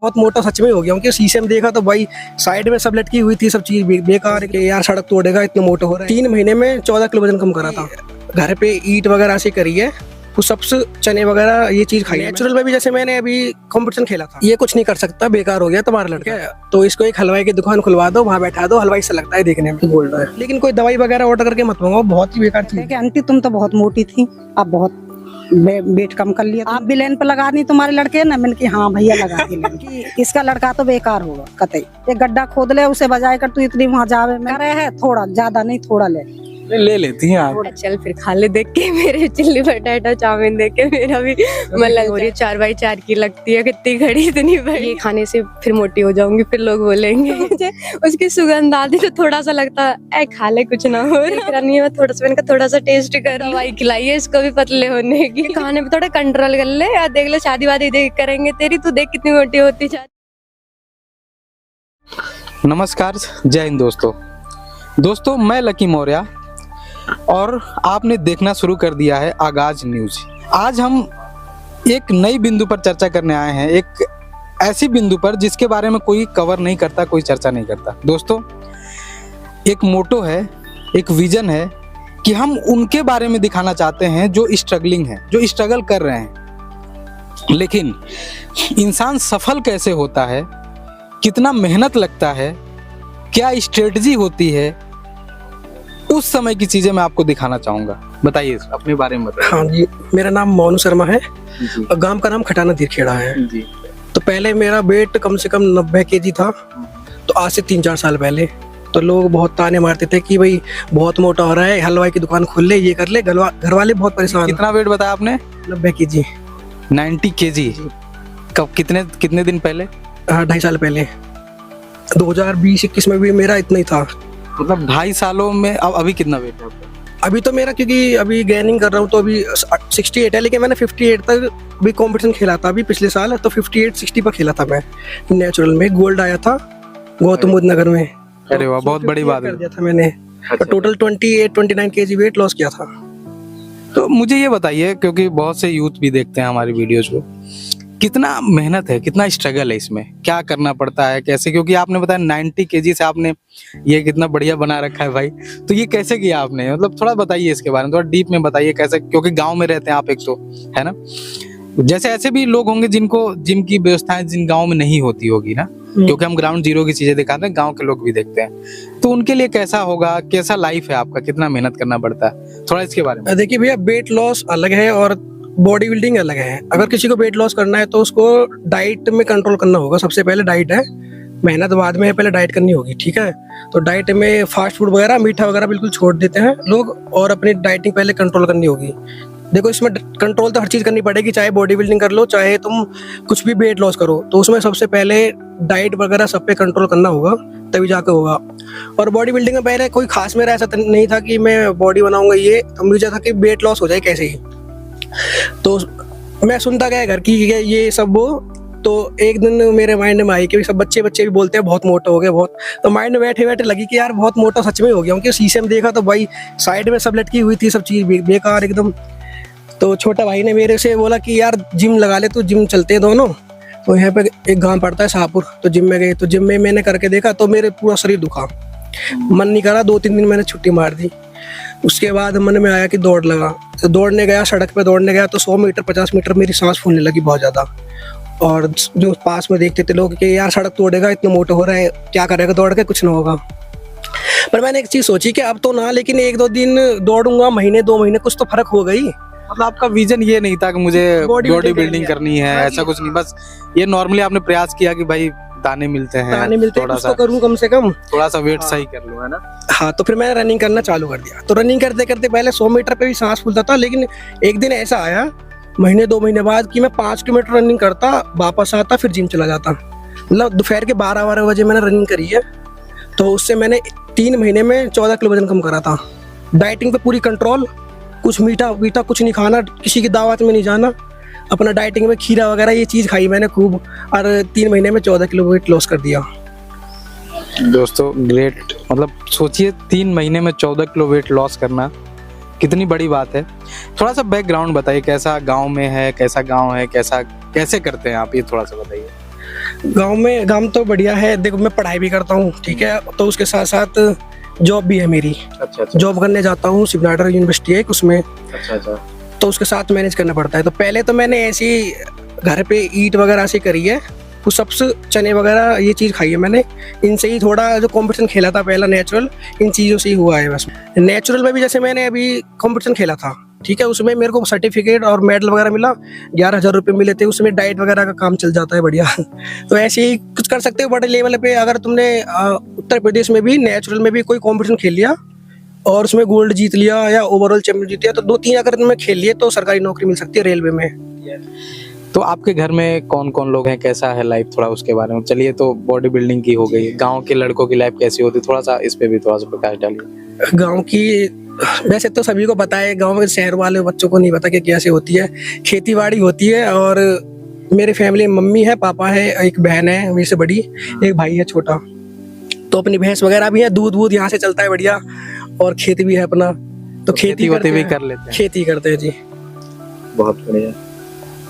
बहुत मोटा सच में हो गया क्योंकि शीशे में देखा तो भाई साइड में सब लटकी हुई थी, सब चीज बेकार के यार सड़क तोड़ेगा, इतना मोटा हो रहा है। 3 महीने में 14 किलो वजन कम करा था। घर पे ईट वगैरह से करी है, कुछ सबसे चने वगैरह ये चीज खाई। नेचुरल में भी जैसे मैंने अभी कंपटीशन खेला था, ये कुछ नहीं कर सकता, बेकार हो गया तुम्हारा लड़का, तो इसको एक हलवाई की दुकान खुलवा दो, वहाँ बैठा दो, हलवाई से लगता है देखने में बोल रहा है। लेकिन कोई दवाई वगैरह ऑर्डर करके मत मंगाओ, बहुत ही बेकार चीज है। आंटी तुम तो बहुत मोटी थी, अब बहुत वेट कम कर लिया। आप भी लाइन पे लगा दी तुम्हारे लड़के ना, मैंने कि हाँ भैया लगा दी लाइन। इसका लड़का तो बेकार होगा कतई। एक गड्ढा खोद ले, उसे बजाय कर तू इतनी वहाँ जावे में रहे है, थोड़ा ज्यादा नहीं, थोड़ा ले लेती हैं आप। चल फिर खा ले, देख के मेरे चिल्ली बटाटा चाउमीन देख के मेरा भी मन हो रही है। 4x4 की लगती है, कितनी घड़ी इतनी बड़ी। ये खाने से फिर मोटी हो जाऊंगी, फिर लोग बोलेंगे मुझे उसकी सुगंध आती तो थोड़ा सा लगता है खा ले कुछ ना हो रहा नहीं है। थोड़ा सा मैंने कहा थोड़ा सा टेस्ट कर, दवाई खिलाई है इसको भी पतले होने की। खाने पे थोड़ा कंट्रोल कर ले यार, देख ले शादी वादी देख करेंगे तेरी, तू देख कितनी मोटी होती जा। नमस्कार, जय हिंद दोस्तों, मैं लकी मौर्य और आपने देखना शुरू कर दिया है आगाज न्यूज। आज हम एक नई बिंदु पर चर्चा करने आए हैं, एक ऐसी बिंदु पर जिसके बारे में कोई कवर नहीं करता, कोई चर्चा नहीं करता। दोस्तों, एक मोटो है, एक विजन है कि हम उनके बारे में दिखाना चाहते हैं जो स्ट्रगलिंग है, जो स्ट्रगल कर रहे हैं। लेकिन इंसान सफल कैसे होता है, कितना मेहनत लगता है, क्या स्ट्रेटजी होती है, उस समय की चीजें मैं आपको दिखाना चाहूंगा। बताइए अपने बारे में बताइए। हाँ जी, मेरा नाम मोनू शर्मा है और गांव का नाम खटाना दीरखेड़ा है जी। तो पहले मेरा वेट कम से कम 90 kg था, तो आज से 3-4 साल पहले तो लोग बहुत ताने मारते थे कि भाई बहुत मोटा हो रहा है, हलवाई की दुकान खोल ले, ये कर ले। घर वाले बहुत परेशान। कितना वेट बताया आपने? 90 kg। 90 kg कब, कितने दिन पहले? 2.5 साल पहले, 2020-21 में भी मेरा इतना ही था। मतलब 2.5 सालों में अभी कितना वेट है आपका? अभी तो मेरा, क्योंकि अभी गेनिंग कर रहा हूँ तो अभी 68 है, लेकिन मैंने 58 तक भी कंपटीशन खेला था अभी पिछले साल, तो 58-60 पर खेला था मैं। नेचुरल में गोल्ड आया था गौतम बुद्ध नगर में। अरे वाह, बहुत बड़ी बात कर दिया था मैंने। टोटल 28-29 kg वेट लॉस किया था। तो मुझे ये बताइए, क्योंकि बहुत से यूथ भी देखते हैं हमारी वीडियोज को, कितना मेहनत है, कितना स्ट्रगल है इसमें, क्या करना पड़ता है, कैसे? क्योंकि आपने बताया 90 kg से आपने ये कितना बढ़िया बना रखा है भाई, तो ये कैसे किया आपने? मतलब थोड़ा बताइए इसके बारे में, थोड़ा डीप में बताइए कैसे, क्योंकि गांव में रहते हैं आप, एक तो है ना, जैसे ऐसे भी लोग होंगे जिनको जिम की व्यवस्थाएं जिन गाँव में नहीं होती होगी ना, क्योंकि हम ग्राउंड जीरो की चीजें दिखाते हैं, गाँव के लोग भी देखते हैं, तो उनके लिए कैसा होगा, कैसा लाइफ है आपका, कितना मेहनत करना पड़ता है, थोड़ा इसके बारे में। देखिए भैया, वेट लॉस अलग है और बॉडी बिल्डिंग अलग है। अगर किसी को वेट लॉस करना है तो उसको डाइट में कंट्रोल करना होगा। सबसे पहले डाइट है, मेहनत बाद में है, पहले डाइट करनी होगी, ठीक है। तो डाइट में फास्ट फूड वगैरह, मीठा वगैरह बिल्कुल छोड़ देते हैं लोग, और अपनी डाइटिंग पहले कंट्रोल करनी होगी। देखो, इसमें कंट्रोल तो हर चीज़ करनी पड़ेगी, चाहे बॉडी बिल्डिंग कर लो, चाहे तुम कुछ भी वेट लॉस करो, तो उसमें सबसे पहले डाइट वगैरह सब पे कंट्रोल करना होगा, तभी जाकर होगा। और बॉडी बिल्डिंग में पहले कोई खास मेरा ऐसा नहीं था कि मैं बॉडी बनाऊंगा, ये तो मुझे था कि वेट लॉस हो जाए कैसे ही। तो मैं सुनता गया घर की ये सब वो, तो एक दिन मेरे माइंड में आई कि सब बच्चे भी बोलते हैं बहुत मोटा हो गया बहुत, तो माइंड में बैठे बैठे लगी कि यार बहुत मोटा सच में हो गया क्योंकि शीशे में देखा तो भाई साइड में सब लटकी हुई थी, सब चीज़ बेकार एकदम। तो छोटा भाई ने मेरे से बोला कि यार जिम लगा ले, तो जिम चलते हैं दोनों। तो यहाँ पे एक गांव पड़ता है शाहपुर, तो जिम में गए, तो जिम में मैंने करके देखा तो मेरे पूरा शरीर दुखा, मन नहीं करा, 2-3 दिन मैंने छुट्टी मार दी। उसके बाद मन में आया कि दौड़ लगा, तो दौड़ने गया, सड़क पे दौड़ने गया, तो 100 मीटर 50 मीटर मेरी सांस फूलने लगी बहुत ज़्यादा। और जो पास में देखते थे लोग कि यार सड़क तोड़ेगा, इतना मोटा हो रहा है, क्या करेगा दौड़ के, कुछ ना होगा। पर मैंने एक चीज़ सोची कि अब तो ना, लेकिन 1-2 दिन दौड़ूंगा, महीने 2 महीने कुछ तो फर्क हो गई। मतलब आपका विजन ये नहीं था कि मुझे बॉडी बिल्डिंग करनी है, ऐसा कुछ नहीं, बस ये नॉर्मली आपने प्रयास किया कि भाई दाने मिलते हैं, थोड़ा सा तो करूं, कम से कम थोड़ा सा वेट सही कर लूं, है ना। हाँ, तो फिर मैंने रनिंग करना चालू कर दिया। तो रनिंग करते करते पहले 100 मीटर पे भी सांस फूलता था, लेकिन एक दिन ऐसा आया महीने 2 महीने बाद कि मैं 5 किलोमीटर रनिंग करता, वापस आता, फिर जिम चला जाता। मतलब दोपहर के 12-12 बजे मैंने रनिंग करी है, तो उससे मैंने 3 महीने में 14 किलो वजन कम करा था। डाइटिंग पे पूरी कंट्रोल, कुछ मीठा कुछ नहीं खाना, किसी की दावत में नहीं जाना, अपना डाइटिंग में खीरा वगैरह ये चीज़ खाई मैंने खूब, और 3 महीने में 14 किलो वेट लॉस कर दिया। दोस्तों ग्रेट, मतलब सोचिए 3 महीने में 14 किलो वेट लॉस करना कितनी बड़ी बात है। थोड़ा सा बैकग्राउंड बताइए, कैसा गांव में है, कैसा गांव है, कैसे करते हैं आप, ये थोड़ा सा बताइए। गांव तो बढ़िया है। देखो मैं पढ़ाई भी करता हूँ, ठीक है, तो उसके साथ साथ जॉब भी है मेरी। अच्छा जॉब करने जाता हूँ, शिवनाडर यूनिवर्सिटी है उसमें, अच्छा। तो उसके साथ मैनेज करना पड़ता है। तो पहले तो मैंने ऐसी घर पे ईट वगैरह से करी है, पुशअप्स, चने वगैरह, ये चीज़ खाई है मैंने। इनसे ही थोड़ा जो कंपटीशन खेला था पहला नेचुरल, इन चीज़ों से ही हुआ है बस। नेचुरल में भी जैसे मैंने अभी कंपटीशन खेला था, ठीक है, उसमें मेरे को सर्टिफिकेट और मेडल वगैरह मिला, 11,000 रुपये मिले थे। उसमें डाइट वगैरह का काम चल जाता है बढ़िया। तो ऐसे ही कुछ कर सकते हो बड़े लेवल पे। अगर तुमने उत्तर प्रदेश में भी नेचुरल में भी कोई कंपटीशन खेल लिया और उसमें गोल्ड जीत लिया या ओवरऑल चैंपियन जीत लिया, तो 2-3 अगर तुमने खेल लिए तो सरकारी नौकरी मिल सकती है रेलवे में। तो आपके घर में कौन कौन लोग हैं, कैसा है लाइफ, थोड़ा उसके बारे में। चलिए, तो बॉडी बिल्डिंग की हो गई, गांव के लड़कों की लाइफ कैसी होती है, थोड़ा सा इस पे भी थोड़ा सा प्रकाश डालिए। गांव की वैसे तो सभी को पता है, गांव के शहर वाले बच्चों को नहीं पता कि कैसे होती है। खेती बाड़ी होती है, और मेरी फैमिली में मम्मी है, पापा है, एक बहन है मेरे से बड़ी, एक भाई है छोटा। तो अपनी भैंस वगैरह भी है, दूध यहाँ से चलता है बढ़िया, और खेत भी है अपना। तो खेती होते भी करते कर लेते हैं। खेती करते हैं जी। बहुत बढ़िया।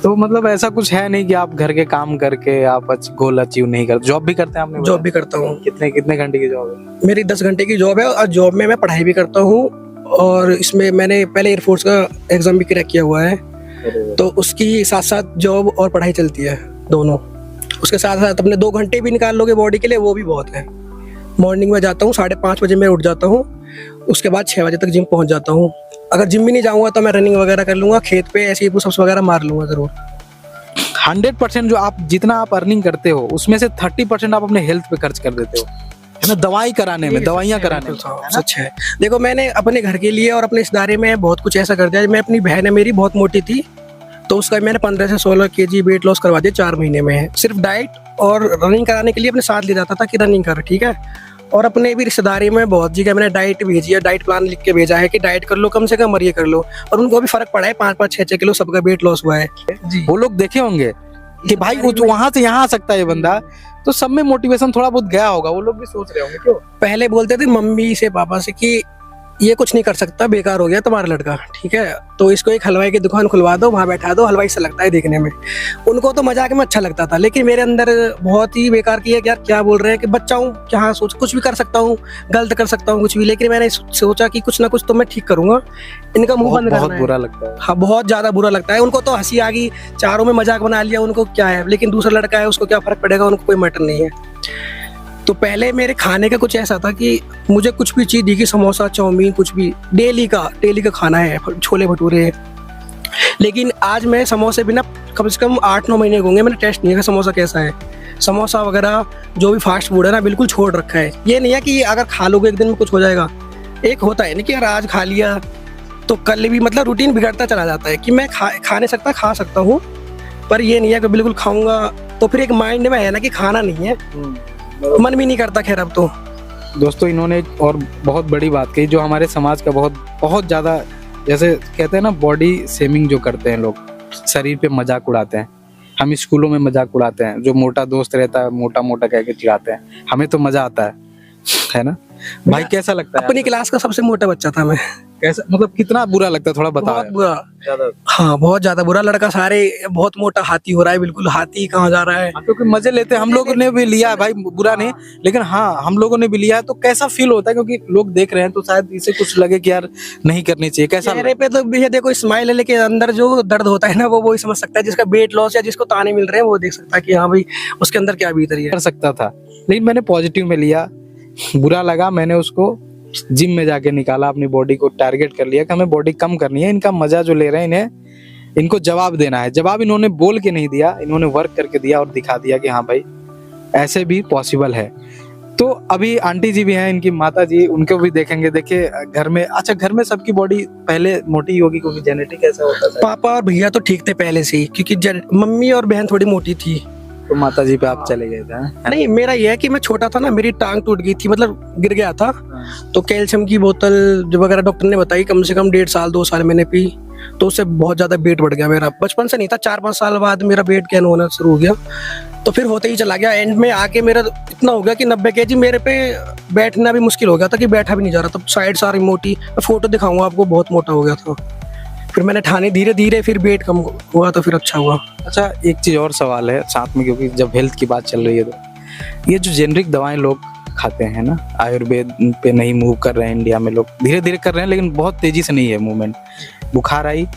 तो मतलब ऐसा कुछ है नहीं कि आप घर के काम करके आप गोल अचीव नहीं करते। जॉब भी करते हैं आपने? जॉब भी करता हूँ। कितने घंटे की जॉब है? मेरी 10 घंटे की जॉब है, और जॉब में मैं पढ़ाई भी करता हूँ, और इसमें मैंने पहले एयरफोर्स का एग्जाम भी क्रैक किया हुआ है। तो उसकी साथ साथ जॉब और पढ़ाई चलती है दोनों। उसके साथ साथ अपने 2 घंटे भी निकाल लोगे बॉडी के लिए, वो भी बहुत है। मॉर्निंग में जाता हूँ, 5:30 बजे मैं उठ जाता हूँ, उसके बाद 6 बजे तक जिम पहुँच जाता हूँ। अगर जिम भी नहीं जाऊँगा तो मैं रनिंग वगैरह कर लूँगा, खेत पे ऐसे ही पुशअप्स वगैरह मार लूँगा ज़रूर। 100% जो आप जितना आप अर्निंग करते हो उसमें से 30% आप अपने हेल्थ पे खर्च कर देते हो, है ना, दवाई कराने में, दवाइयाँ कराने में। सच है। देखो मैंने अपने घर के लिए और अपने रिश्तेदारी में बहुत कुछ ऐसा कर दिया। मैं अपनी बहन है मेरी, बहुत मोटी थी, तो उसका मैंने 15 से 16 kg वेट लॉस करवा दिया 4 महीने में। सिर्फ डाइट और रनिंग कराने के लिए अपने साथ ले जाता था कि रनिंग कर, ठीक है। और अपने भी रिश्तेदारी में बहुत जगह मैंने डाइट भेजी है, डाइट प्लान लिख के भेजा है कि डाइट कर लो कम से कम और ये कर लो, और उनको भी फर्क पड़ा है। 5-5, 6-6 किलो सबका वेट लॉस हुआ है जी। वो लोग देखे होंगे कि भाई वहां से यहाँ आ सकता है ये बंदा, तो सब में मोटिवेशन थोड़ा बहुत गया होगा। वो लोग भी सोच रहे होंगे क्यों। पहले बोलते थे मम्मी से, पापा से कि ये कुछ नहीं कर सकता, बेकार हो गया तुम्हारा लड़का, ठीक है, तो इसको एक हलवाई की दुकान खुलवा दो, वहाँ बैठा दो, हलवाई से लगता है देखने में। उनको तो मजाक में अच्छा लगता था, लेकिन मेरे अंदर बहुत ही बेकार की है कि यार क्या बोल रहे हैं, कि बच्चा हूँ, क्या सोच, कुछ भी कर सकता हूँ, गलत कर सकता हूँ कुछ भी। लेकिन मैंने सोचा कि कुछ ना कुछ तो मैं ठीक करूंगा, इनका मुंह बंद करना है। बहुत बुरा लगता है। हाँ, बहुत ज्यादा बुरा लगता है। उनको तो हंसी आ गई, चारों में मजाक बना लिया, उनको क्या है, लेकिन दूसरा लड़का है उसको क्या फर्क पड़ेगा, उनको कोई मैटर नहीं है। तो पहले मेरे खाने का कुछ ऐसा था कि मुझे कुछ भी चीज़ दिखी, समोसा, चाउमीन, कुछ भी डेली का खाना है, छोले भटूरे। लेकिन आज मैं समोसे बिना कम से कम 8-9 महीने होंगे मैंने टेस्ट नहीं किया समोसा कैसा है। समोसा वगैरह जो भी फास्ट फूड है ना, बिल्कुल छोड़ रखा है। ये नहीं है कि अगर खा लोगे एक दिन में कुछ हो जाएगा। एक होता है ना कि यार आज खा लिया तो कल भी, मतलब रूटीन बिगड़ता चला जाता है कि मैं खा नहीं सकता, खा सकता हूँ, पर ये नहीं है कि बिल्कुल खाऊंगा। तो फिर एक माइंड में है ना कि खाना नहीं है, मन भी नहीं करता। खैर अब तो दोस्तों, इन्होंने एक और बहुत बड़ी बात कही जो हमारे समाज का बहुत ज़्यादा, जैसे कहते हैं ना, बॉडी शेमिंग जो करते हैं लोग, शरीर पे मजाक उड़ाते हैं। हम स्कूलों में मजाक उड़ाते हैं, जो मोटा दोस्त रहता है मोटा मोटा कह के चिढ़ाते हैं, हमें तो मजा आता है ना भाई। कैसा लगता है? अपनी क्लास का सबसे मोटा बच्चा था मैं। कैसा, मतलब कितना बुरा लगता है, थोड़ा बताओ। बहुत बुरा, हाँ बहुत ज्यादा बुरा। लड़का सारे बहुत मोटा हाथी हो रहा है, बिल्कुल हाथी कहाँ जा रहा है। क्योंकि मजे लेते हैं, हम लोगों ने भी लिया है भाई, बुरा नहीं, लेकिन हाँ हम लोगों ने भी लिया है। तो कैसा फील होता है, क्योंकि लोग देख रहे हैं तो शायद इसे कुछ लगे कि यार नहीं करनी चाहिए। कैसा चेहरे पे तो ये देखो स्माइल है, लेकिन अंदर जो दर्द होता है ना, वो ही समझ सकता है। जिसका वेट लॉस या जिसको ताने मिल रहे हैं वो देख सकता है कि हाँ भाई उसके अंदर क्या बीत रही है। कर सकता था, लेकिन मैंने पॉजिटिव में लिया। बुरा लगा, मैंने उसको जिम में जाके निकाला, अपनी बॉडी को टारगेट कर लिया कि हमें बॉडी कम करनी है। इनका मजा जो ले रहे हैं, इनको जवाब देना है। जवाब इन्होंने बोल के नहीं दिया, इन्होंने वर्क करके दिया और दिखा दिया कि हाँ भाई ऐसे भी पॉसिबल है। तो अभी आंटी जी भी हैं, इनकी माता जी, उनको भी देखेंगे। देखिए घर में, अच्छा घर में सबकी बॉडी पहले मोटी होगी क्योंकि जेनेटिक ऐसा होता था। पापा और भैया तो ठीक थे पहले से ही, क्योंकि मम्मी और बहन थोड़ी मोटी थी। तो माता जी पे आप चले गए थे? नहीं, मेरा यह है कि मैं छोटा था ना, मेरी टांग टूट गई थी, मतलब गिर गया था। तो कैल्शियम की बोतल जो वगैरह डॉक्टर ने बताई, कम से कम 1.5 साल 2 साल मैंने पी, तो उससे बहुत ज्यादा वेट बढ़ गया मेरा। बचपन से नहीं था, 4-5 साल बाद मेरा वेट गेन होना शुरू हो गया, तो फिर होते ही चला गया। एंड में आके मेरा इतना हो गया कि 90 kg मेरे पे बैठना भी मुश्किल हो गया था, कि बैठा भी नहीं जा रहा था। साइड सारी मोटी, मैं फोटो दिखाऊंगा आपको, बहुत मोटा हो गया था। फिर मैंने ठाने धीरे धीरे, फिर वेट कम हुआ तो फिर अच्छा हुआ। अच्छा, एक चीज़ और सवाल है साथ में, क्योंकि जब हेल्थ की बात चल रही है तो ये जो जेनरिक दवाएं लोग खाते हैं ना, आयुर्वेद पे नहीं मूव कर रहे हैं इंडिया में, लोग धीरे धीरे कर रहे हैं लेकिन बहुत तेजी से नहीं है मूवमेंट। बुखार आई,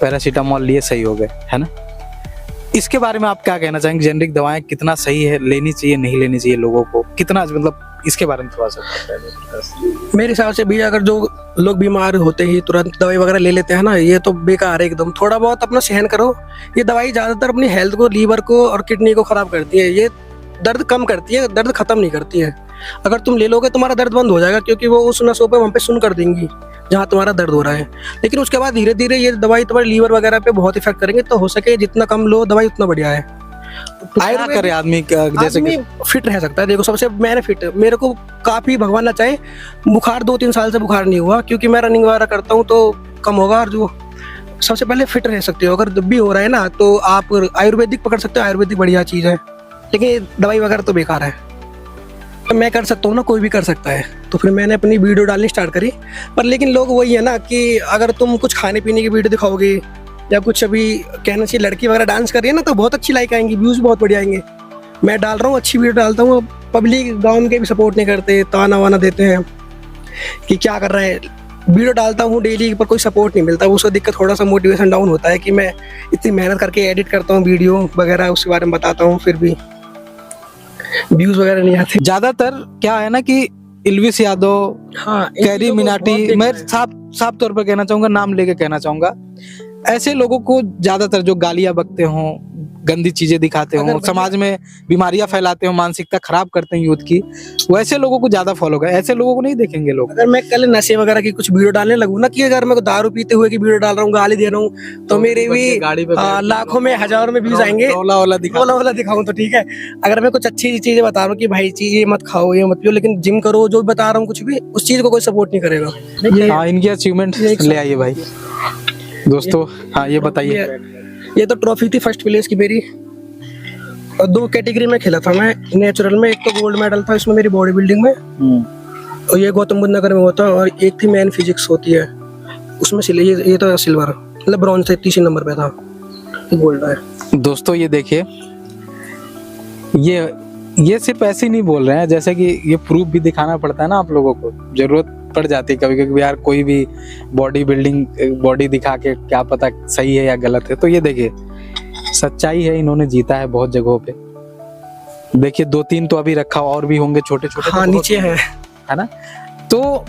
पैरासीटामोल लिए, सही हो गए, है ना। इसके बारे में आप क्या कहना चाहेंगे? जेनरिक दवाएं कितना सही है, लेनी चाहिए नहीं लेनी चाहिए लोगों को, कितना, मतलब इसके बारे में थोड़ा सा मेरे हिसाब से भी अगर जो लोग बीमार होते ही तुरंत दवाई वगैरह ले लेते हैं ना, ये तो बेकार है एकदम। थोड़ा बहुत अपना सहन करो। ये दवाई ज़्यादातर अपनी हेल्थ को, लीवर को और किडनी को ख़राब करती है। ये दर्द कम करती है, दर्द ख़त्म नहीं करती है। अगर तुम ले लोगे तुम्हारा दर्द बंद हो जाएगा, क्योंकि वो उस नसों पे वहाँ पे सुन कर देंगी जहाँ तुम्हारा दर्द हो रहा है। लेकिन उसके बाद धीरे धीरे ये दवाई तुम्हारे लीवर वगैरह पे बहुत इफेक्ट करेंगे। तो हो सके जितना कम लो दवाई उतना बढ़िया है। क्या करे आदमी जैसे कि फिट रह सकता है। देखो सबसे मैंने फिट, मेरे को काफ़ी भगवान ना चाहे बुखार 2-3 साल से बुखार नहीं हुआ, क्योंकि मैं रनिंग वगैरह करता हूँ तो कम होगा। और जो सबसे पहले फिट रह सकते हो। अगर जब भी हो रहा है ना तो आप आयुर्वेदिक पकड़ सकते हो, आयुर्वेदिक बढ़िया चीज़ है। लेकिन दवाई वगैरह तो बेकार है। मैं कर सकता हूँ ना, कोई भी कर सकता है। तो फिर मैंने अपनी वीडियो डालनी स्टार्ट करी। पर लेकिन लोग वही है ना कि अगर तुम कुछ खाने पीने की वीडियो दिखाओगे या कुछ, अभी कहना चाहिए लड़की वगैरह डांस कर रही है ना, तो बहुत अच्छी लाइक आएंगी, व्यूज़ बहुत बढ़िया आएंगे। मैं डाल रहा हूँ अच्छी वीडियो डालता हूँ, पब्लिक गाँव के भी सपोर्ट नहीं करते, ताना वाना देते हैं कि क्या कर रहे हैं। वीडियो डालता हूँ डेली पर कोई सपोर्ट नहीं मिलता। उसको देख कर थोड़ा सा मोटिवेशन डाउन होता है कि मैं इतनी मेहनत करके एडिट करता हूँ वीडियो वगैरह, उसके बारे में बताता हूँ, फिर भी व्यूज वगैरह नहीं आते। ज्यादातर क्या है ना कि इल्विस यादव, हाँ, कैरी मिनाटी, मैं साफ तौर पर कहना चाहूंगा, नाम लेके कहना चाहूंगा, ऐसे लोगों को ज्यादातर जो गालियां बकते हों, गंदी चीजें दिखाते हों, समाज में बीमारियां फैलाते हों, मानसिकता खराब करते हैं यूथ की, वैसे लोगों को ज्यादा फॉलो करें। ऐसे लोगों को नहीं देखेंगे लोग। अगर मैं कल नशे वगैरह की कुछ वीडियो डालने लगूँ ना, कि अगर मैं दारू पीते हुए की वीडियो डाल रहा हूँ, गाली दे रहा हूँ, तो मेरे भी लाखों में, हजारों में व्यूज आएंगे। वाला दिखाऊं तो ठीक है। अगर मैं कुछ अच्छी चीजें बता रहा हूँ कि भाई चीज ये मत खाओ, ये मत पियो, लेकिन जिम करो, जो बता रहा हूँ कुछ भी, उस चीज को कोई सपोर्ट नहीं करेगा। हाँ, इनकी अचीवमेंट ले आइए भाई दोस्तों। हाँ, ये बताइए। ये तो ट्रॉफी थी फर्स्ट प्लेस की मेरी, और 2 कैटेगरी में खेला था मैं नेचुरल में। एक तो गोल्ड मेडल था इसमें मेरी बॉडी बिल्डिंग में, और ये गौतम बुद्ध नगर में होता, और एक थी मैन फिजिक्स होती है उसमें ये तो सिल्वर, मतलब ब्रॉन्ज था, 30 नंबर पे था, गोल्ड है। दोस्तों ये देखिए, ये सिर्फ ऐसे ही नहीं बोल रहे हैं, जैसे कि ये प्रूफ भी दिखाना पड़ता है ना, आप लोगों को जरूरत पड़ जाती है कभी कभी यार, कोई भी बॉडी बिल्डिंग बॉडी दिखा के क्या पता सही है या गलत है। तो ये देखिए सच्चाई है, इन्होंने जीता है बहुत जगहों पे। देखिए 2-3 तो अभी रखा, और भी होंगे छोटे छोटे। हाँ, नीचे है ना। तो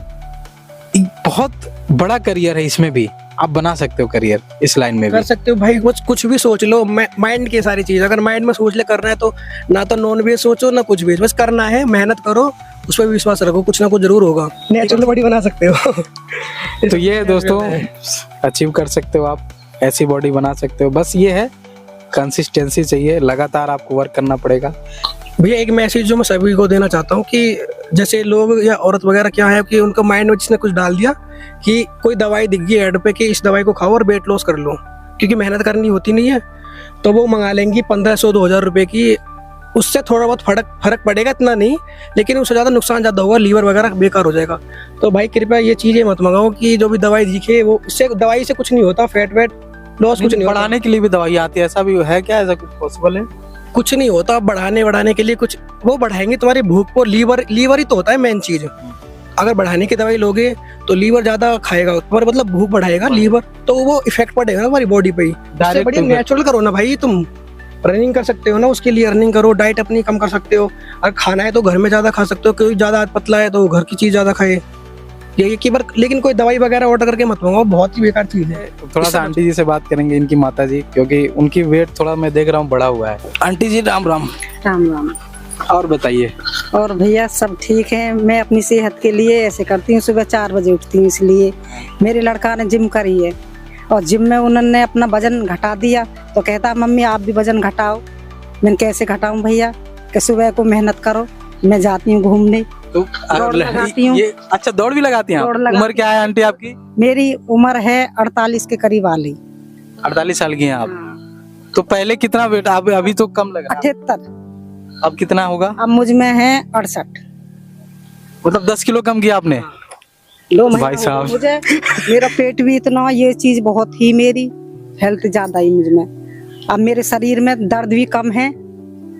बहुत बड़ा करियर है, इसमें भी आप बना सकते हो करियर, इस लाइन में कर भी सकते हो भाई। कुछ भी सोच लो, माइंड की सारी चीज, अगर माइंड में सोच ले करना है तो ना तो नॉन वेज सोचो ना कुछ वेज, बस करना है, मेहनत करो, उस पर विश्वास रखो, कुछ ना कुछ जरूर होगा। नेचुरल बॉडी बना सकते हो। तो ये दोस्तों अचीव कर सकते हो आप, ऐसी बॉडी बना सकते हो। बस ये है कंसिस्टेंसी चाहिए, लगातार आपको वर्क करना पड़ेगा। भैया एक मैसेज जो मैं सभी को देना चाहता हूँ कि जैसे लोग या औरत वगैरह क्या है कि उनका माइंड में जिसने कुछ डाल दिया कि कोई दवाई दिख गई ऐड पे कि इस दवाई को खाओ और वेट लॉस कर लो, क्योंकि मेहनत करनी होती नहीं है, तो वो मंगा लेंगी 1500-2000 रुपए की। उससे थोड़ा बहुत फर्क पड़ेगा, इतना नहीं, लेकिन उससे ज़्यादा नुकसान ज़्यादा होगा, लीवर वगैरह बेकार हो जाएगा। तो भाई कृपया ये चीज़ें मत मंगाओ कि जो भी दवाई दिखे वो, इससे दवाई से कुछ नहीं होता, फैट वेट लॉस कुछ नहीं। बढ़ाने के लिए भी दवाई आती है, ऐसा भी है क्या? ऐसा कुछ पॉसिबल है? कुछ नहीं होता बढ़ाने के लिए, कुछ वो बढ़ाएंगे तुम्हारी भूख को। लीवर ही तो होता है मेन चीज। अगर बढ़ाने की दवाई लोगे तो लीवर ज्यादा खाएगा तुम्हारा, मतलब भूख बढ़ाएगा लीवर, तो वो इफेक्ट पड़ेगा ना हमारी बॉडी पे ही। इससे बढ़िया नेचुरल करो ना भाई। तुम रनिंग कर सकते हो ना, उसके लिए रनिंग करो, डाइट अपनी कम कर सकते हो। अगर खाना है तो घर में ज्यादा खा सकते हो, कोई ज्यादा पतला है तो घर की चीज ज्यादा खाए। ये की बार, लेकिन कोई दवाई वगैरह ऑर्डर करके मत मंगाओ, बहुत ही बेकार चीज है। थोड़ा सा आंटी जी से बात करेंगे, इनकी माता जी, क्योंकि उनकी वेट थोड़ा मैं देख रहा हूँ बढ़ा हुआ है। आंटी जी राम राम। राम राम। और बताइए। और भैया सब ठीक है। मैं अपनी सेहत के लिए ऐसे करती हूँ, सुबह 4 बजे उठती हूँ, इसलिए मेरे लड़का ने जिम करी है, और जिम में उन्होंने अपना वजन घटा दिया, तो कहता मम्मी आप भी वजन घटाओ। मैंने कैसे घटाऊं भैया, कि सुबह को मेहनत करो, मैं जाती हूँ घूमने, तो दौड़ लगाती हूँ। अच्छा, दौड़ भी लगाती हैं? उम्र क्या है आंटी आपकी? मेरी उम्र है 48 के करीब वाली। 48 साल की हैं आप? तो पहले कितना वेट, आप अभी तो कम लगा? 78। अब कितना होगा? अब मुझ में है 68। मतलब 10 किलो कम किया आपने? 2 महीना भाई हो साहब। गए मुझे, मेरा पेट भी इतना, ये चीज बहुत ही मेरी हेल्थ ज्यादा ही मुझ में, अब मेरे शरीर में दर्द भी कम है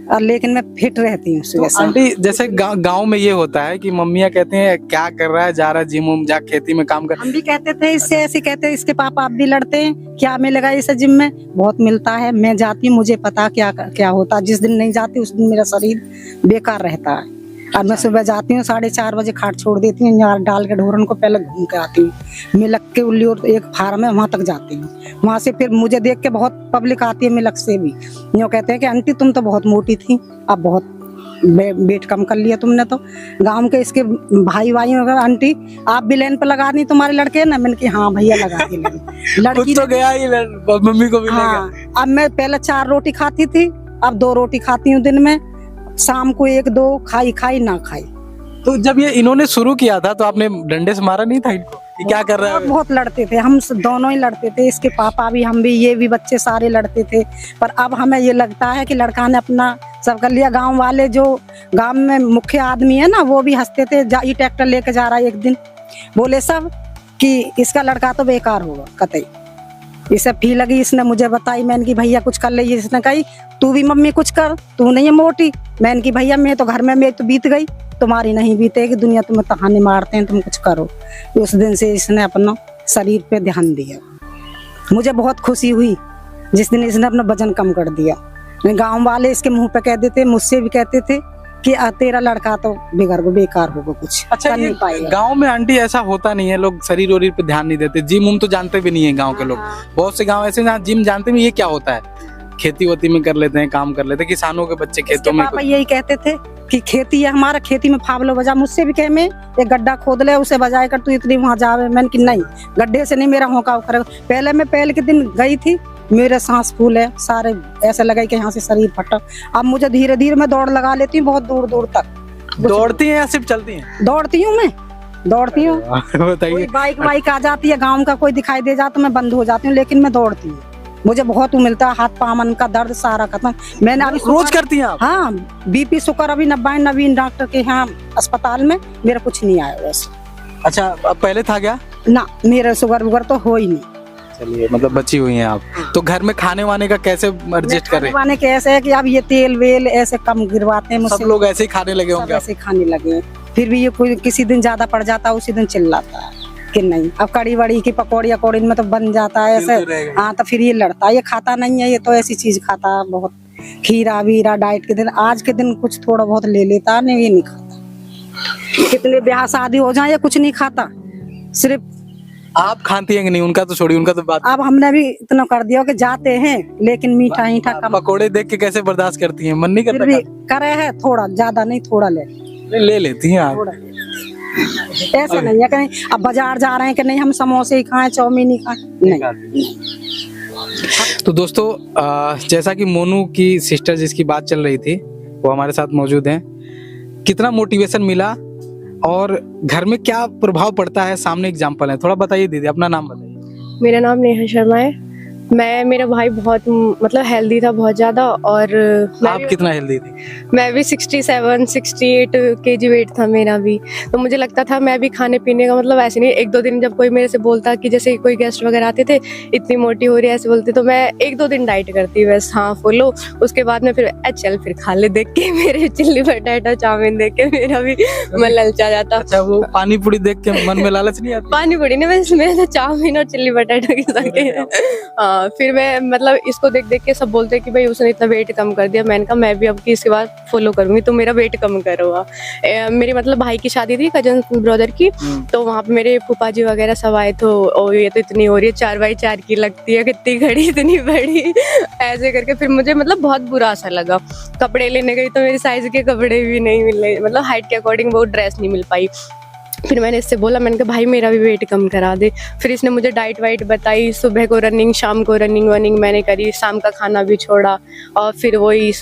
और लेकिन मैं फिट रहती हूँ तो सुबह से। आंटी जैसे गांव में ये होता है कि मम्मियाँ कहते हैं क्या कर रहा है, जा रहा है जिम उम, जा खेती में काम कर। हम भी कहते थे इससे, ऐसे कहते हैं इसके पापा आप भी लड़ते हैं, क्या मिलेगा इसे जिम में, बहुत मिलता है, मैं जाती हूँ, मुझे पता क्या क्या होता है, जिस दिन नहीं जाती उस दिन मेरा शरीर बेकार रहता है। और मैं सुबह जाती हूँ 4:30 बजे, खाट छोड़ देती हूँ, यहाँ डाल के ढोरन को पहले घूम के आती हूँ, मिलक के उल्ली और एक फार्म है वहां तक जाती हूँ, वहां से फिर मुझे देख के बहुत पब्लिक आती है मिलक से भी, यूँ कहते हैं कि आंटी तुम तो बहुत मोटी थी, अब बहुत वेट कम कर लिया तुमने, तो गांव के इसके भाई वगैरह, आंटी आप भी लाइन पे लगा दी तुम्हारे लड़के ना, मैंने कि हाँ भैया लगा दी लड़की तो गया ही मम्मी को भी लेगा। हाँ, अब मैं पहले 4 रोटी खाती थी, अब 2 रोटी खाती हूँ दिन में, शाम को 1-2 खाई ना खाई। तो जब ये इन्होंने शुरू किया था तो आपने डंडे से मारा नहीं था इनको कि क्या कर रहा है? बहुत लड़ते थे हम, दोनों ही लड़ते थे, इसके पापा भी, हम भी, ये भी, बच्चे सारे लड़ते थे, पर अब हमें ये लगता है कि लड़का ने अपना सब कर लिया। गांव वाले जो गांव में मुख्य आदमी है ना, वो भी हंसते थे, ये ट्रैक्टर लेके जा रहा है एक दिन, बोले सब कि इसका लड़का तो बेकार होगा कतई। इसे फी लगी, इसने मुझे बताई, मैंने की भैया कुछ कर ले, इसने कही तू भी मम्मी कुछ कर, तू नहीं है मोटी, मैंने की भैया मैं तो घर में, मैं तो बीत गई, तुम्हारी नहीं बीतेगी, दुनिया तुम्हें तहाने मारते हैं, तुम कुछ करो। उस दिन से इसने अपना शरीर पे ध्यान दिया, मुझे बहुत खुशी हुई जिस दिन इसने अपना वजन कम कर दिया। गांव वाले इसके मुंह पे कह देते, मुझसे भी कहते थे कि तेरा लड़का तो बिगड़ गो, बेकार होगा, कुछ अच्छा, कर नहीं पाएगा। गांव में आंटी ऐसा होता नहीं है, लोग शरीर वरीर पे ध्यान नहीं देते, जिम उम तो जानते भी नहीं है गांव के लोग। बहुत से गांव ऐसे जहाँ जिम जानते भी, ये क्या होता है, खेती वोती में कर लेते हैं, काम कर लेते हैं, किसानों के बच्चे खेतों में। पापा यही कहते थे कि खेती है हमारा, खेती में फावलो बजा, मुझसे भी कहे मैं एक गड्ढा खोद ले, उसे बजाए कर तू इतनी वहां जावे, मैंने कि नहीं, गड्ढे से नहीं मेरा होका उखड़ेगा। पहले मैं पहले के दिन गई थी, मेरे सांस फूल है सारे, ऐसा लगा कि यहाँ से शरीर फटा। अब मुझे धीरे धीरे मैं दौड़ लगा लेती हूँ बहुत दूर दूर तक। दौड़ती हैं या सिर्फ चलती हैं? दौड़ती हूँ मैं, दौड़ती हूँ, बताइए। बाइक आ जाती है, गाँव का कोई दिखाई दे जाता तो मैं बंद हो जाती हूँ, लेकिन मैं दौड़ती हूँ, मुझे बहुत मिलता है, हाथ पाँव मन का दर्द सारा खत्म। मैंने अभी रोज करती हैं आप? हाँ, बीपी शुगर अभी नवीन डॉक्टर के यहाँ अस्पताल में, मेरा कुछ नहीं आया वैसे। अच्छा, अब पहले था क्या? ना, मेरा शुगर वुगर तो हो ही नहीं। चलिए, मतलब बची हुई हैं आप। तो घर में खाने वाने का कैसे एडजस्ट करें? खाने के ऐसे है कि अब ये तेल वेल ऐसे कम गिरवाते हैं मुझसे, सब लोग ऐसे ही खाने लगे सब होंगे आप? ऐसे खाने लगे हैं। फिर भी ये कोई किसी दिन ज्यादा पड़ जाता है, उसी दिन चिल्लाता है कि नहीं, अब कड़ी वड़ी की पकौड़ी अकौड़ी में तो बन जाता है ऐसे। हाँ, तो फिर ये लड़ता है, ये खाता नहीं है, ये तो ऐसी चीज खाता है बहुत, खीरा वीरा डाइट के दिन, आज के दिन कुछ थोड़ा बहुत ले लेता, नहीं ये नहीं खाता। कितने ब्याह शादी हो जाए ये कुछ नहीं खाता, सिर्फ। आप खाती हैं कि नहीं? उनका तो छोड़िए, उनका तो बात। अब हमने भी इतना कर दिया कि जाते हैं, लेकिन मीठा हीठा कम। पकोड़े देख के कैसे बर्दाश्त करती हैं? मन नहीं फिर करता? भी करे है थोड़ा, ज्यादा नहीं, थोड़ा ले लेती हैं आप? थोड़ा ऐसा नहीं है कहीं अब बाजार जा रहे हैं कि नहीं हम समोसे ही खाएं, चाउमीन ही खाएं, नहीं। तो दोस्तों, जैसा कि मोनू की सिस्टर जिसकी बात चल रही थी वो हमारे साथ मौजूद हैं, कितना मोटिवेशन मिला और घर में क्या प्रभाव पड़ता है, सामने एग्जांपल है, थोड़ा बताइए दीदी, अपना नाम बताइए। मेरा नाम नेहा शर्मा है। मेरा भाई बहुत मतलब हेल्दी था बहुत ज़्यादा, और आप कितना हेल्दी थी? मैं भी 67-68 kg वेट था मेरा भी। तो मुझे लगता था मैं भी खाने पीने का मतलब ऐसे नहीं, 1-2 दिन जब कोई मेरे से बोलता कि जैसे कोई गेस्ट वगैरह आते थे, इतनी मोटी हो रही है ऐसे बोलते, तो मैं 1-2 दिन डाइट करती बस, हाँ फॉलो। उसके बाद में फिर चल फिर खा ले, देख के मेरे चिल्ली पटाटा चाउमीन देख के मेरा भी मन ललचा जाता। अच्छा, वो पानी पूरी देख के मन में लालच नहीं आती? पानी पूरी नहीं, बस मेरा तो चाउमीन और चिल्ली पटाटा की सके। हाँ, फिर मैं मतलब इसको देख देख के सब बोलते कि भाई उसने इतना वेट कम कर दिया। मैंने कहा मैं भी अब की इसके बाद फॉलो करूंगी, तो मेरा वेट कम करो। मेरे मतलब भाई की शादी थी, कजन ब्रदर की, तो वहाँ पे मेरे फूफा जी वगैरह सब आए, तो ओ ये तो इतनी हो रही है, 4x4 की लगती है, कितनी घड़ी इतनी बड़ी, ऐसे करके फिर मुझे मतलब बहुत बुरा सा लगा। कपड़े लेने गई तो मेरी साइज के कपड़े भी नहीं मिले, मतलब हाइट के अकॉर्डिंग वो ड्रेस नहीं मिल पाई। फिर मैंने इससे बोला, मैंने कहा भाई मेरा भी वेट कम करा दे। फिर इसने मुझे डाइट वाइट बताई, सुबह को रनिंग, शाम को रनिंग वनिंग मैंने करी, शाम का खाना भी छोड़ा, और फिर वही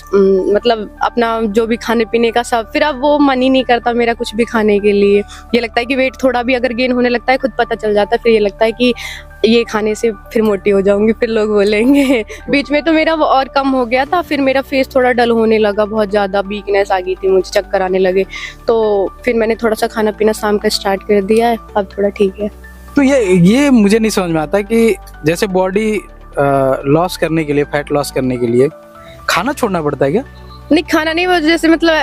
मतलब अपना जो भी खाने पीने का सब। फिर अब वो मन ही नहीं करता मेरा कुछ भी खाने के लिए। ये लगता है कि वेट थोड़ा भी अगर गेन होने लगता है खुद पता चल जाता है, फिर ये लगता है कि ये खाने से फिर मोटी हो जाऊंगी, फिर लोग बोलेंगे। बीच में तो मेरा वो और कम हो गया था, फिर मेरा फेस थोड़ा डल होने लगा, बहुत ज़्यादा वीकनेस आ गई थी, मुझे चक्कर आने लगे, तो फिर मैंने थोड़ा सा खाना पीना शाम का स्टार्ट कर दिया है, अब थोड़ा ठीक है। तो ये मुझे नहीं समझ में आता कि जैसे बॉडी लॉस करने के लिए, फैट लॉस करने के लिए खाना छोड़ना पड़ता है क्या? नहीं, खाना नहीं, वो जैसे मतलब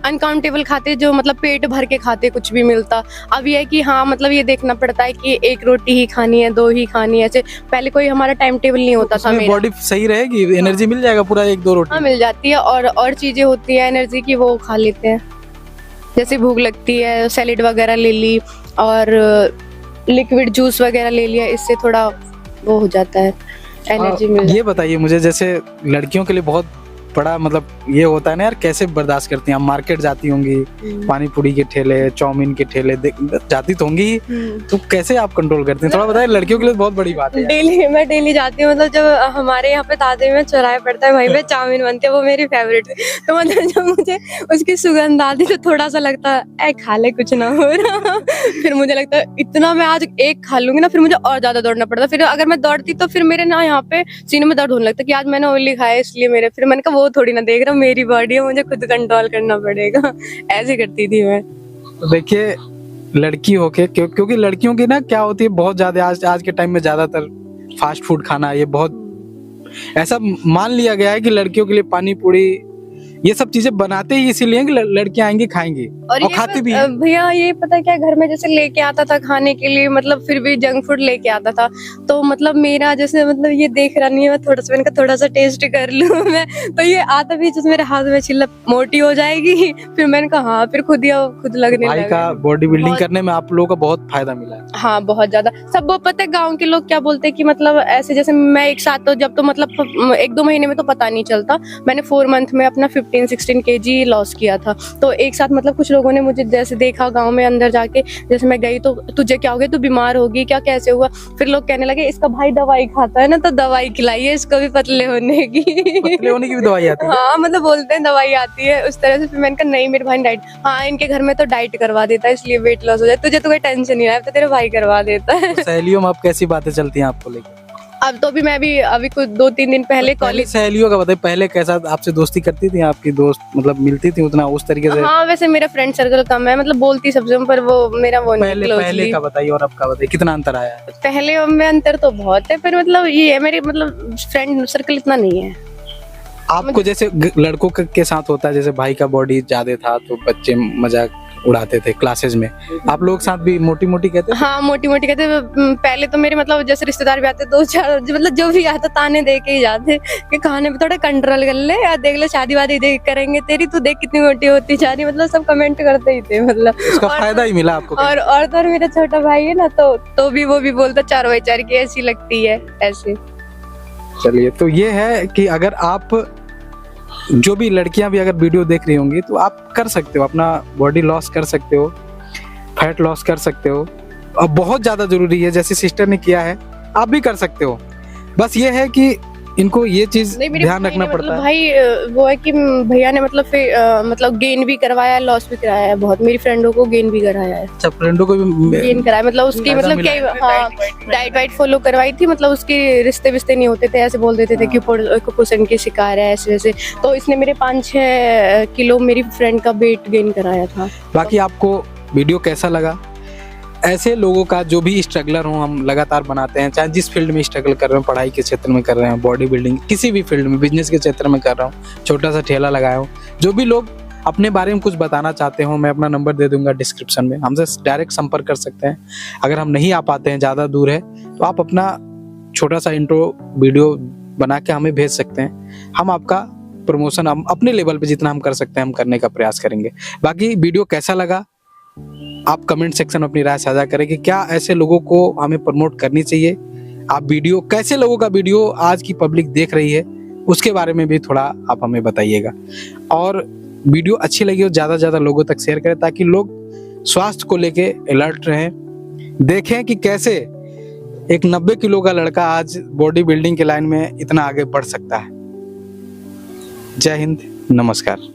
अनकाउंटेबल खाते, जो मतलब पेट भर के खाते, कुछ भी मिलता। अब ये है कि हाँ मतलब ये देखना पड़ता है कि एक रोटी ही खानी है, 2 ही खानी है, ऐसे पहले कोई हमारा टाइम टेबल नहीं होता था मेरा। बॉडी सही रहेगी, एनर्जी मिल जाएगा पूरा 1-2 रोटी? हाँ मिल जाती है, और चीजें होती है एनर्जी की, वो खा लेते हैं। जैसे भूख लगती है, सैलेड वगैरह ले ली और लिक्विड जूस वगैरह ले लिया, इससे थोड़ा वो हो जाता है, एनर्जी मिल जाती है। ये बताइए मुझे, जैसे लड़कियों के लिए बहुत बड़ा मतलब ये होता है ना यार, कैसे बर्दाश्त करती हैं? आप मार्केट जाती होंगी, पानी पूरी के ठेले, चाउमीन के ठेले जाती तो होंगी, तो कैसे आप कंट्रोल करती हैं? थोड़ा बताइए, लड़कियों के लिए बहुत बड़ी बात है। मैं डेली जाती हूँ, मतलब जब हमारे यहाँ पे ताजे में चौराहे पड़ता है, वहीं पे चाउमीन बनती है, वो मेरी फेवरेट है। तो मतलब जब मुझे उसकी सुगंध आती तो थोड़ा सा लगता है खा ले, कुछ ना हो रहा। फिर मुझे लगता है इतना मैं आज एक खा लूंगी ना, फिर मुझे और ज्यादा दौड़ना पड़ता। फिर अगर मैं दौड़ती तो फिर मेरे ना यहाँ पे सीने में दर्द होने लगता कि आज मैंने ऑयली खाया इसलिए मेरे, फिर मैंने कहा वो थोड़ी ना देख रहा, मेरी बॉडी है, मुझे खुद कंट्रोल करना पड़ेगा। ऐसे करती थी मैं। तो देखिए, लड़की होके क्योंकि लड़कियों की ना क्या होती है, बहुत ज्यादा आज के टाइम में ज्यादातर फास्ट फूड खाना, ये बहुत ऐसा मान लिया गया है कि लड़कियों के लिए पानी पूरी ये सब चीजें बनाते ही इसीलिए कि लड़कियां आएंगी खाएंगी और खाती भी है। भैया ये पता है क्या, घर में जैसे लेके आता था खाने के लिए, मतलब फिर भी जंक फूड लेके आता था, तो मतलब मेरा जैसे मतलब ये देख रहा नहीं है, मैं मैंने कहा थोड़ा सा टेस्ट कर लूं मैं, तो ये आता भी जैसे मेरे हाथ में छिल्ला, मोटी हो जाएगी। फिर मैंने कहा हाँ, फिर खुद लगने लगा। भाई का बॉडी बिल्डिंग करने में आप लोगों का बहुत फायदा मिला है। हाँ बहुत ज्यादा। सब वो पता है, गाँव के लोग क्या बोलते हैं कि मतलब ऐसे जैसे मैं एक साथ, तो जब तो मतलब 1-2 महीने में तो पता नहीं चलता, मैंने 4 मंथ में अपना 15-16 kg लॉस किया था। तो एक साथ मतलब कुछ लोगों ने मुझे जैसे देखा गांव में अंदर जाके, जैसे मैं गई तो तुझे क्या हो गया, तू बीमार होगी क्या, कैसे हुआ? फिर लोग कहने लगे इसका भाई दवाई खाता है ना, तो दवाई खिलाइए इसको भी पतले होने की। पतले होने की भी दवाई आती है? हाँ मतलब बोलते हैं दवाई आती है उस तरह से। फिर मैंने कहा नहीं, मेरे भाई डाइट, हाँ इनके घर में तो डाइट करवा देता है इसलिए वेट लॉस हो जाए, तुझे तो कोई टेंशन नहीं है, तो तेरे भाई करवा देता है। सहेलियों में आप कैसी बातें चलती हैं आपको लेकर? अब तो भी अभी कुछ 2-3 दिन पहले कॉलेज। सहेलियों का बताइए, पहले कैसा आपसे दोस्ती करती थी आपकी दोस्त, मतलब मिलती थी उतना उस तरीके से? हाँ वैसे मेरा फ्रेंड सर्कल कम है, मतलब बोलती सबसे, पर वो मेरा वो नहीं क्लोजली। पहले का बताइए और अब का बताइए, कितना अंतर आया है? पहले में अंतर तो बहुत है, पर मतलब ये है मेरे मतलब फ्रेंड सर्कल इतना नहीं है। आपको जैसे लड़कों के साथ होता है, जैसे भाई का बॉडी ज्यादा था तो बच्चे मजाक उड़ाते थे क्लासेस में, आप लोग साथ भी मोटी मोटी कहते? हाँ मोटी मोटी कहते। पहले तो मेरे मतलब जैसे रिश्तेदार भी आते, 2-4 मतलब जो भी आता ताने दे के ही जाते कि खाने पे थोड़ा कंट्रोल कर ले यार, देख ले शादी वादी देख करेंगे तेरी, तू देख कितनी मोटी होती जा रही, मतलब सब कमेंट करते ही थे मतलब। उसका फायदा ही मिला आपको? और तो मेरा छोटा भाई है ना, तो भी वो भी बोलता 4x4 की ऐसी लगती है ऐसे। चलिए, तो ये है कि अगर आप जो भी लड़कियां भी अगर वीडियो देख रही होंगी तो आप कर सकते हो, अपना बॉडी लॉस कर सकते हो, फैट लॉस कर सकते हो, अब बहुत ज्यादा जरूरी है, जैसे सिस्टर ने किया है आप भी कर सकते हो। बस ये है कि इनको ये चीज ध्यान रखना पड़ता है। भाई वो है कि भैया ने मतलब फिर मतलब गेन भी करवाया, लॉस भी कराया है बहुत, मेरी फ्रेंडों को गेन भी कराया है। अच्छा, फ्रेंडों को भी गेन कराया, मतलब उसकी मतलब क्या, हाँ डाइट वाइट फॉलो करवाई थी, मतलब उसके रिश्ते विश्ते नहीं होते थे, ऐसे बोल देते थे कि कुपोषण की शिकार है ऐसे वैसे, तो इसने मेरे 5-6 किलो मेरी फ्रेंड का वेट गेन कराया था। बाकी आपको वीडियो कैसा लगा? ऐसे लोगों का जो भी स्ट्रगलर हो हम लगातार बनाते हैं, चाहे जिस फील्ड में स्ट्रगल कर रहे हो, पढ़ाई के क्षेत्र में कर रहे हैं, बॉडी बिल्डिंग, किसी भी फील्ड में, बिजनेस के क्षेत्र में कर रहा हूँ, छोटा सा ठेला लगाया हूँ, जो भी लोग अपने बारे में कुछ बताना चाहते हो, मैं अपना नंबर दे दूंगा डिस्क्रिप्शन में, हमसे डायरेक्ट संपर्क कर सकते हैं। अगर हम नहीं आ पाते हैं, ज़्यादा दूर है, तो आप अपना छोटा सा इंट्रो वीडियो बना के हमें भेज सकते हैं, हम आपका प्रमोशन हम अपने लेवल पे जितना हम कर सकते हैं हम करने का प्रयास करेंगे। बाकी वीडियो कैसा लगा आप कमेंट सेक्शन में अपनी राय साझा करें कि क्या ऐसे लोगों को हमें प्रमोट करनी चाहिए, आप वीडियो कैसे लोगों का वीडियो आज की पब्लिक देख रही है उसके बारे में भी थोड़ा आप हमें बताइएगा। और वीडियो अच्छी लगी हो ज़्यादा से ज़्यादा लोगों तक शेयर करें ताकि लोग स्वास्थ्य को लेके अलर्ट रहें, देखें कि कैसे एक 90 किलो का लड़का आज बॉडी बिल्डिंग के लाइन में इतना आगे बढ़ सकता है। जय हिंद, नमस्कार।